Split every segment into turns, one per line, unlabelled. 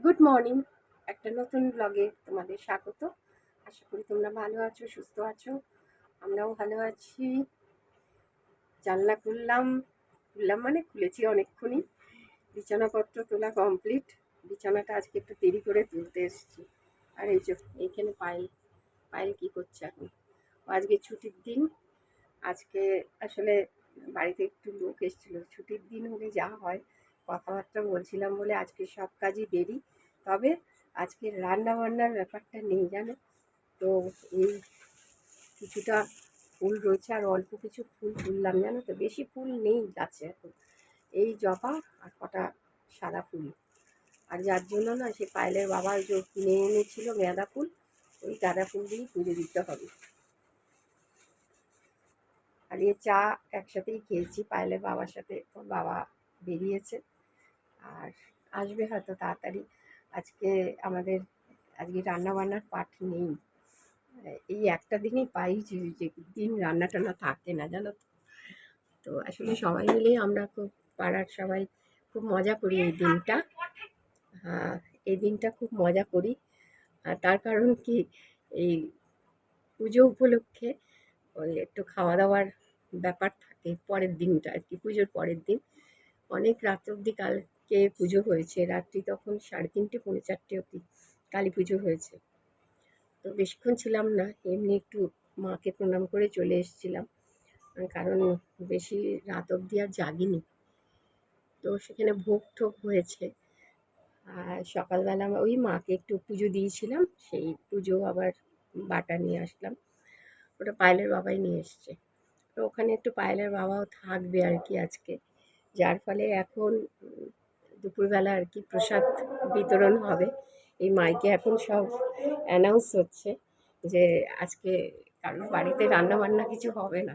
Good morning. একটা নতুন ব্লগে তোমাদের স্বাগত। আশা করি তোমরা ভালো আছো, সুস্থ আছো। আমরাও ভালো আছি। জানলা খুললাম মানে খুলেছি অনেকক্ষণই। বিছানাপত্র তোলা কমপ্লিট। বিছানাটা আজকে একটু দেরি করে তুলতে এসেছি। আর এই যে এইখানে পায়েল পায়েল কী করছে এখন? ও আজকে ছুটির দিন। আজকে আসলে বাড়িতে একটু লোক এসেছিলো। ছুটির দিন হলে যা হয়, কথাবার্তা বলছিলাম বলে আজকে সব কাজই দেরি। তবে আজকে রান্না বান্নার ব্যাপারটা নেই, জানো তো। এই কিছুটা ফুল রয়েছে আর অল্প কিছু ফুল তুললাম, জানো তো। বেশি ফুল নেই গাছে এখন, এই জবা আর কটা সাদা ফুল। আর যার জন্য না, সে পায়েলের বাবা ওই যে কিনে এনেছিল গাঁদা ফুল, ওই গাঁদা ফুল দিয়েই পুজো দিতে হবে। আর এই চা একসাথেই খেয়েছি পায়েলের বাবার সাথে। ওর বাবা বেরিয়েছে আর আসবে হয়তো তাড়াতাড়ি। আজকে আমাদের আজকে রান্না বান্নার পাঠ নেই। এই একটা দিনই পাই যে দিন রান্না টান্না থাকে না, জানো তো। তো আসলে সবাই মিলে আমরা খুব, পাড়ার সবাই খুব মজা করি এই দিনটা। হ্যাঁ, এই দিনটা খুব মজা করি। আর তার কারণ কি, এই পুজো উপলক্ষে ওই একটু খাওয়া দাওয়ার ব্যাপার থাকে পরের দিনটা আর কি, পুজোর পরের দিন। অনেক রাত অবধি কালকে পুজো হয়েছে, রাত্রি তখন 3:30 পৌনে 4টে অবধি কালী পুজো হয়েছে। তো বেশিক্ষণ ছিলাম না, এমনি একটু মাকে প্রণাম করে চলে এসেছিলাম, কারণ বেশি রাত অবধি আর জাগিনি। তো সেখানে ভোগ টোগ হয়েছে। আর সকালবেলা ওই মাকে একটু পুজো দিয়েছিলাম, সেই পুজো আবার বাটা নিয়ে আসলাম। ওটা পায়েলের বাবাই নিয়ে এসছে। তো ওখানে একটু পায়েলের বাবাও থাকবে আর কি আজকে, যার ফলে এখন দুপুরবেলা আর কি প্রসাদ বিতরণ হবে। এই মাইকে এখন সব অ্যানাউন্স হচ্ছে যে আজকে কারোর বাড়িতে রান্না বান্না কিছু হবে না।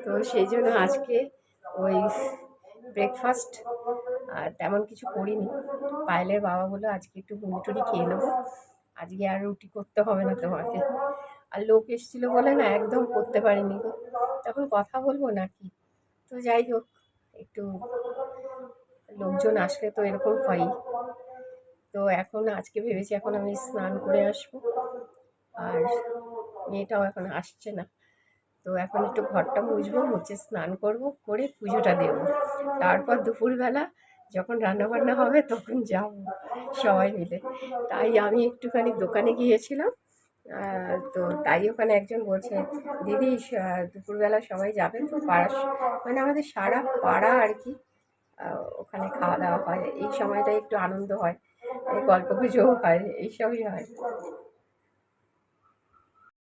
তো সেই জন্য আজকে ওই ব্রেকফাস্ট তেমন কিছু করিনি। পায়েলের বাবা বললো আজকে একটু মুড়ি টুড়ি খেয়ে নেবো, আজকে আর রুটি করতে হবে না তোমাকে। আর লোক এসেছিলো বলে না, একদম করতে পারিনি গো। তখন কথা বলবো নাকি। তো যাই হোক, একটু লোকজন আসলে তো এরকম হয়ই। তো এখন আজকে ভেবেছি এখন আমি স্নান করে আসবো, আর মেয়েটাও এখন আসছে না। তো এখন একটু ঘরটা মুছবো, মুছে স্নান করব, করে পুজোটা দেব। তারপর দুপুরবেলা যখন রান্নাবান্না হবে তখন যাব সবাই মিলে। তাই আমি একটুখানি দোকানে গিয়েছিলাম। তো তাই ওখানে একজন বলছে, দিদি দুপুরবেলা সবাই যাবেন তো পাড়া, মানে আমাদের সারা পাড়া আর কি। ওখানে খাওয়া দাওয়া হয়, এই সময়টায় একটু আনন্দ হয়, এই গল্প গুজব হয়, এইসবই হয়।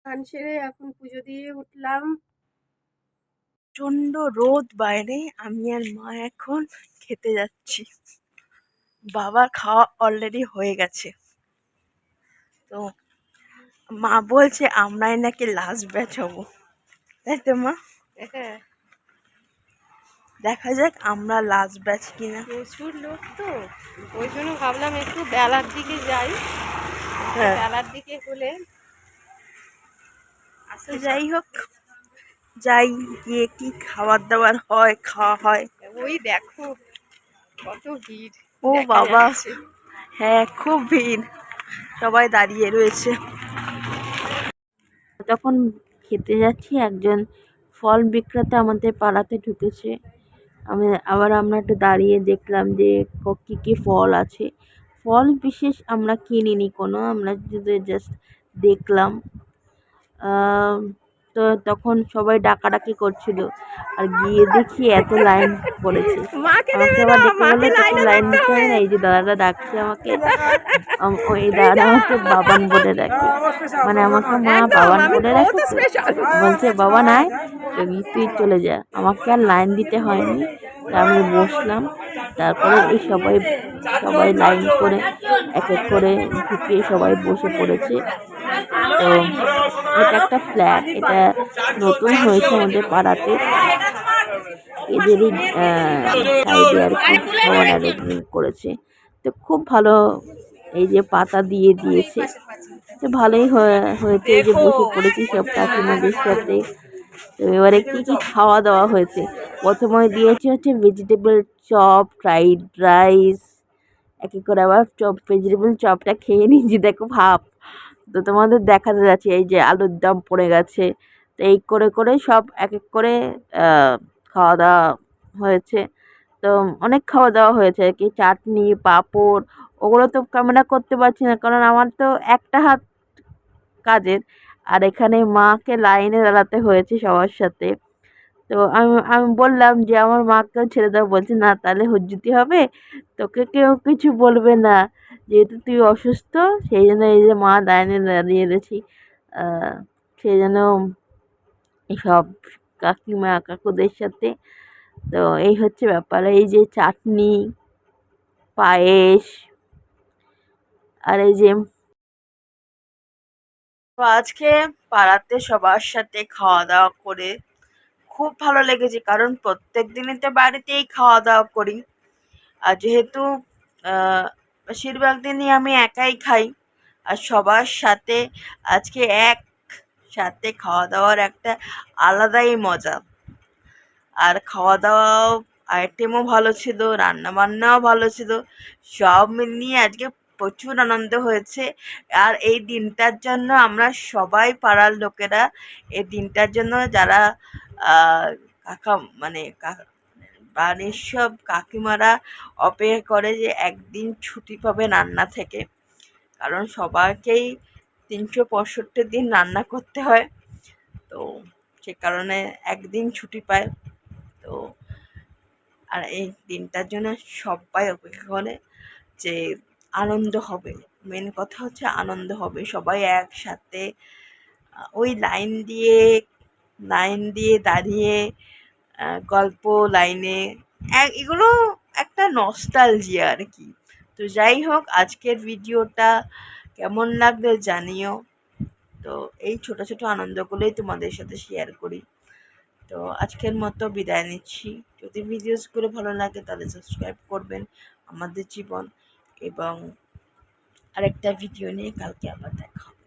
গান সেরে এখন পুজো দিয়ে উঠলাম।
প্রচন্ড রোদ বাইরে। আমি আর মা এখন খেতে যাচ্ছি। বাবার খাওয়া অলরেডি হয়ে গেছে। তো মা বলছে আমরাই নাকি লাস্ট ব্যাচ হবো, তাই তো মা?
হ্যাঁ,
দেখা যাক আমরা লাস্ট ব্যাচ কিনা।
প্রচুর লোক তো, ওই জন্য ভাবলাম একটু বেলার দিকে যাই।
হ্যাঁ,
বেলার দিকে হলে
তো যাই হোক, যাই গিয়ে কি খাবার দাবার হয়, খাওয়া হয়।
ওই দেখো কত ভিড়
ও
দেখা
বাবা,
যাচ্ছে।
হ্যাঁ খুব ভিড়, সবাই দাঁড়িয়ে রয়েছে। তখন খেতে যাচ্ছি, একজন ফল বিক্রেতা আমাদের পাড়াতে ঢুকেছে। আমরা একটু দাঁড়িয়ে দেখলাম যে কি কি ফল আছে। ফল বিশেষ আমরা কিনিনি কোনো, আমরা শুধু জাস্ট দেখলাম। তো তখন সবাই ডাকাডাকি করছিল, আর গিয়ে দেখি এত লাইন পড়েছে। আমাকে আবার ডেকে বললো তোকে লাইন দিতে হবে না, এই যে দাদাটা ডাকছে আমাকে। ওই দাদা আমাকে বাবান বলে ডাকে, মানে আমাকে মা বাবান বলে ডাকে। বলছে বাবা নাই, তুই চলে যা। আমাকে আর লাইন দিতে হয়নি, তা আমি বসলাম। তারপরে এই সবাই সবাই লাইন করে এক এক করে ঢুকে সবাই বসে পড়েছে। তো এটা একটা ফ্ল্যাট, এটা নতুন হয়েছে আমাদের পাড়াতে। এদেরই সাইডে আর কি খাবার অ্যারেঞ্জমেন্ট করেছে। তো খুব ভালো, এই যে পাতা দিয়ে দিয়েছে, তো ভালোই হয়েছে। এই যে বসে পড়েছি সব কাকিমাদের সাথে। তো এবারে কি কি খাওয়া দাওয়া হয়েছে, প্রথমে দিয়েছে হচ্ছে ভেজিটেবল চপ, ফ্রাইড রাইস, এক এক করে আবার চপ ভেজিটেবল চপটা খেয়ে নিয়েছি, দেখো ভাব। তো তোমাদের দেখাতে যাচ্ছি, এই যে আলুর দম পড়ে গেছে। তো এই করে করে সব এক এক করে খাওয়া দাওয়া হয়েছে। তো অনেক খাওয়া দাওয়া হয়েছে আর কি, চাটনি পাঁপড় ওগুলো তো ক্যামেরা করতে পারছি না, কারণ আমার তো একটা হাত কাজের। আর এখানে মাকে লাইনে দাঁড়াতে হয়েছে সবার সাথে। তো আমি আমি বললাম যে আমার মাকেও ছেড়ে দাও, বলছে না তাহলে হুজ্জুতি হবে, তোকে কেউ কিছু বলবে না, যেহেতু তুই অসুস্থ। সেই জন্য এই যে মা লাইনে দাঁড়িয়ে রয়েছি, সেই জন্য সব কাকিমা কাকুদের সাথে। তো এই হচ্ছে ব্যাপার, এই যে চাটনি পায়েস আর এই যে। তো আজকে পাড়াতে সবার সাথে খাওয়া দাওয়া করে খুব ভালো লেগেছে, কারণ প্রত্যেক দিনই তো বাড়িতেই খাওয়া দাওয়া করি। আর যেহেতু বেশিরভাগ দিনই আমি একাই খাই, আর সবার সাথে আজকে একসাথে খাওয়া দাওয়ার একটা আলাদাই মজা। আর খাওয়া দাওয়াও আইটেমও ভালো ছিল, রান্না বান্নাও ভালো ছিল, সব মিলিয়ে আজকে প্রচুর আনন্দ হয়েছে। আর এই দিনটার জন্য আমরা সবাই পাড়ার লোকেরা এই দিনটার জন্য যারা কাকা মানে বাড়ির সব কাকিমারা অপেক্ষা করে যে একদিন ছুটি পাবে রান্না থেকে, কারণ সবাইকেই 365 দিন রান্না করতে হয়। তো সে কারণে একদিন ছুটি পায়। তো আর এই দিনটার জন্য সবাই অপেক্ষা করে যে আনন্দ হবে, মেন কথা হচ্ছে আনন্দ হবে, সবাই একসাথে ওই লাইন দিয়ে দাঁড়িয়ে গল্প লাইনে এগুলো একটা নস্টালজিয়া আর কি। তো যাই হোক, আজকের ভিডিওটা কেমন লাগলো জানিও। তো এই ছোট ছোট আনন্দগুলোই তোমাদের সাথে শেয়ার করি। তো আজকের মতো বিদায় নিচ্ছি। যদি ভিডিওসগুলো ভালো লাগে তাহলে সাবস্ক্রাইব করবেন আমাদের জীবন, এবং আরেকটা ভিডিও নিয়ে কালকে আবার দেখা হবে।